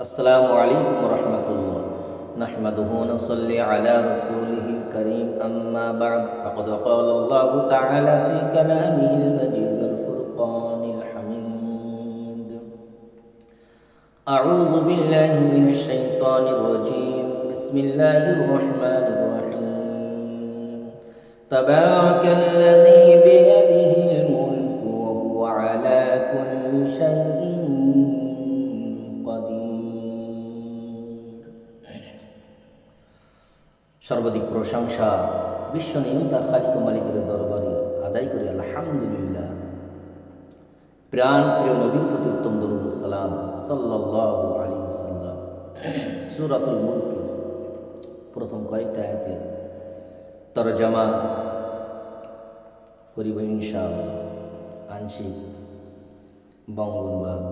السلام عليكم ورحمة الله نحمده ونصلي على رسوله الكريم أما بعد فقد قال الله تعالى في كلامه المجيد الفرقان الحميد أعوذ بالله من الشيطان الرجيم بسم الله الرحمن الرحيم تبارك الذي بيده الملك وهو على كل شيء সর্বাধিক প্রশংসা বিশ্ব নিয়ন্তা খালিক ও মালিকের দরবারে আদায় করি আলহামদুলিল্লাহ। প্রাণ প্রিয় নবীর প্রতি উত্তম দরুদ ও সালাম সাল্লাল্লাহু আলাইহি ওয়াসাল্লাম। সূরাতুল মুলকের প্রথম কয়েকটা আয়াতে তরজমা করিব ইনশাআল্লাহ। আংশিক বঙ্গানুবাদ,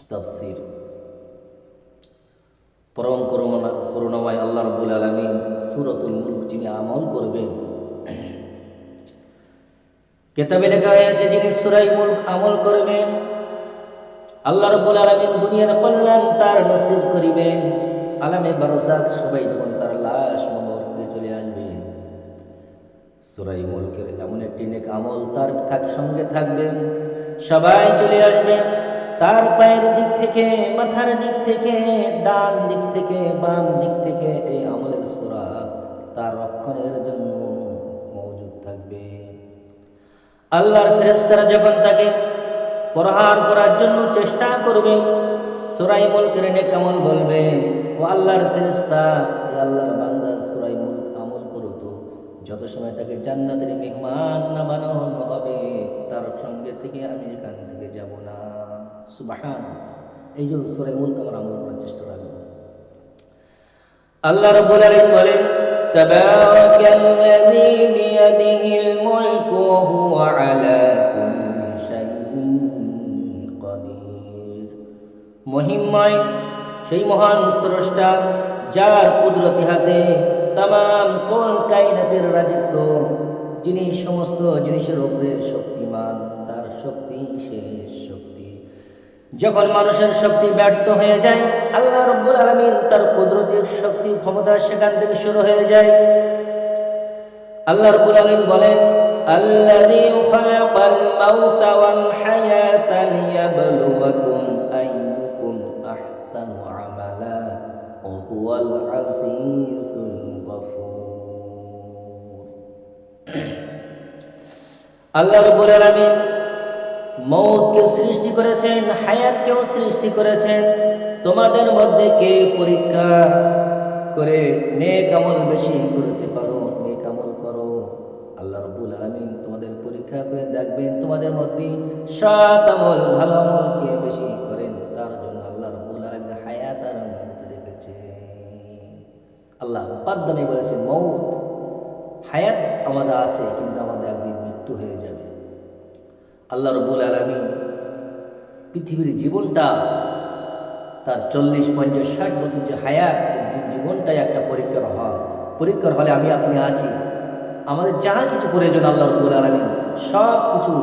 তাফসীর। পরম করুণাময় আল্লাহ রাব্বুল আলামিন সূরাতুল মুলক যিনি আমল করবেন, কিতাবে লেখা হয়েছে যিনি সূরা মুলক আমল করবেন আল্লাহ রাব্বুল আলামিন দুনিয়ার কল্যাণ তার নসিব করিবেন। আলামে বারজাখ সবাই যখন তার লাশ মরতে চলে আসবে, সূরা মুলকের এমন একটি নেক আমল তার সঙ্গে থাকবে। সবাই চলে আসবে, তার পায়ের দিক থেকে, মাথার দিক থেকে, ডান দিক থেকে, বাম দিক থেকে এই আমলের সূরা তার রক্ষণের জন্য মওজুদ থাকবে। আল্লাহর ফেরেশতারা যখন তাকে প্রহার করার জন্য চেষ্টা করবে, সূরা মুলকের নেক আমল বলবে, ও আল্লাহর ফেরেশতা, এ আল্লাহর বান্দা সূরা মুলক আমল করো তো, যত সময় তাকে জান্নাতের মেহমান না বানানো হবে তার সঙ্গে থেকে আমি এখান থেকে যাব না। সুবহানাল্লাহ। এই জন্য সূরা মুলক আমরা আমল করার চেষ্টা রাখব। আল্লাহ রাব্বুল আলামিন বলেন, তাবারাকাল্লাযী বিয়াদিহিল মুলকু ওয়া হুয়া আলা কুল্লি শাইইন কাদির। মহিমময় সেই মহান স্রষ্টা যার কুদরতি হাতে তামাম কুল কায়নাতের রাজত্ব, যিনি সমস্ত জিনিসের উপরে শক্তিমান, তার শক্তি শেষ শক্তি। যখন মানুষের শক্তি ব্যর্থ হয়ে যায়, আল্লাহ রাব্বুল আলামিন তার কুদরতি শক্তি ক্ষমতা সেখান থেকে শুরু হয়ে যায়। আল্লাহ রাব্বুল আলামিন বলেন, আল্লাযী খালাকাল মাউতা ওয়াল হায়াতা লিয়াবলুয়াকুম আইয়ুকুম আহসানু আমালা ওয়া হুয়াল আজিজুল গফুর। আল্লাহ রাব্বুল আলামিন মৌতকে সৃষ্টি করেছেন, হায়াতকেও সৃষ্টি করেছেন। তোমাদের মধ্যে কে পরীক্ষা করে নেক আমল বেশি করতে পারো, নেক আমল করো। আল্লাহ রাব্বুল আলামিন তোমাদের পরীক্ষা করে দেখবেন তোমাদের মধ্যে সৎ আমল, ভালো আমল কে বেশি করেন। তার জন্য আল্লাহ রাব্বুল আলামিন হায়াত আর মৌত রেখেছেন। আল্লাহ মুকদ্দমে বলেছেন, মৌত হায়াত আমাদের আছে, কিন্তু আমাদের একদিন মৃত্যু হয়ে যাবে। আল্লাহ রাব্বুল আলামিন পৃথিবীর জীবনটা তার 40, 50, 60 বছর যে হায়াত, জীবনটাই একটা পরীক্ষার হল। পরীক্ষার হলে আমি আপনি আছি। আমাদের যাহা কিছু প্রয়োজন আল্লাহ রাব্বুল আলামিন সব কিছু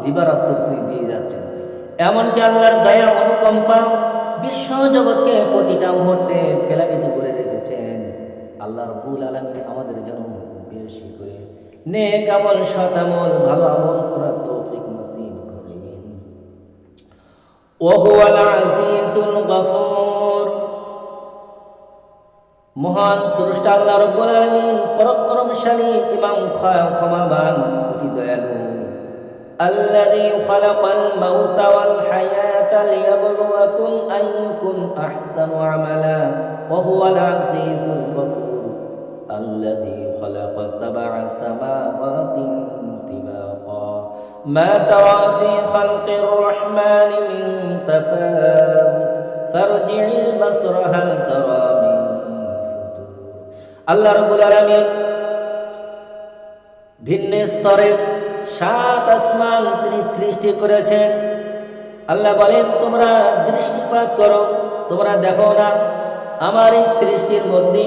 দিবার উত্তর তিনি দিয়ে যাচ্ছেন। এমনকি আল্লাহর দয়া অনুকম্পা বিশ্ব জগৎকে প্রতিটা মুহূর্তে প্লাবিত করে রেখেছেন। আল্লাহ রাব্বুল আলামিন আমাদের জন্য বেশি করে নেক আমল, সৎ আমল, ভালো আমল করার তৌফিক নসিব করেন। ওয়া হুয়াল আজিজুল গফুর। মহান স্রষ্টা আল্লাহ রাব্বুল আলামিন পরাক্রমশালী, ইমাম ক্ষমাবান, অতি দয়ালু। আল্লাযী খালাকাল মাউতা ওয়াল হায়াতা লিয়াবলুয়াকুম আইয়ুকুম আহসানু আমালা ওয়া হুয়াল আজিজুল গফুর। الذي خلق 7 سماوات طباقا ما ترى في خلق الرحمن من تفاوت فارجع البصر هل ترى من فطور। আল্লাহ রাব্বুল আলামিন ভিন্ন স্তরে 7 আসমান তিনি সৃষ্টি করেছেন। আল্লাহ বলেন, তোমরা দৃষ্টিপাত করো, তোমরা দেখো না আমার এই সৃষ্টির মধ্যে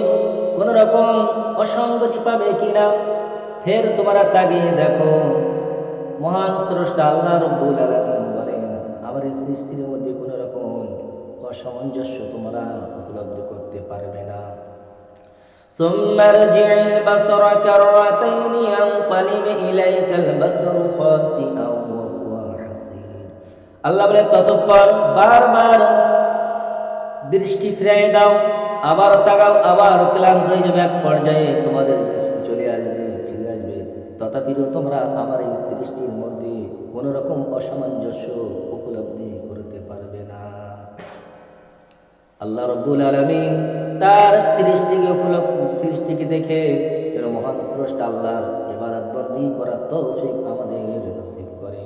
কোন রকম অসঙ্গতি পাবে কিনা। ফের তোমরা তাকিয়ে দেখো, মহান স্রষ্টা আল্লাহ রাব্বুল আলামিন বলেন, আমার আমার এই সৃষ্টির মধ্যে কোনো রকম অসামঞ্জস্য তোমরা উপলব্ধি করতে পারবে না। ثم ارجع البصر كرتين ينقلب إليك البصر خاسئا وهو حسير। আল্লাহ বলে ততঃপর বারবার দৃষ্টি ফিরিয়ে দাও, আবার তাকাও, আবার ক্লান্ত হয়ে যাবে, এক পর্যায়ে তোমাদের দৃষ্টি চলে আসবে, ফিরে আসবে, তথাপিও তোমরা আমার এই সৃষ্টির মধ্যে কোনো রকম অসামঞ্জস্য উপলব্ধি করতে পারবে না। আল্লাহ রাব্বুল আলামিন তার সৃষ্টিকে দেখে যেন মহান স্রষ্টা আল্লাহর ইবাদত বন্দেগী করার তৌফিক আমাদের নসিব করে।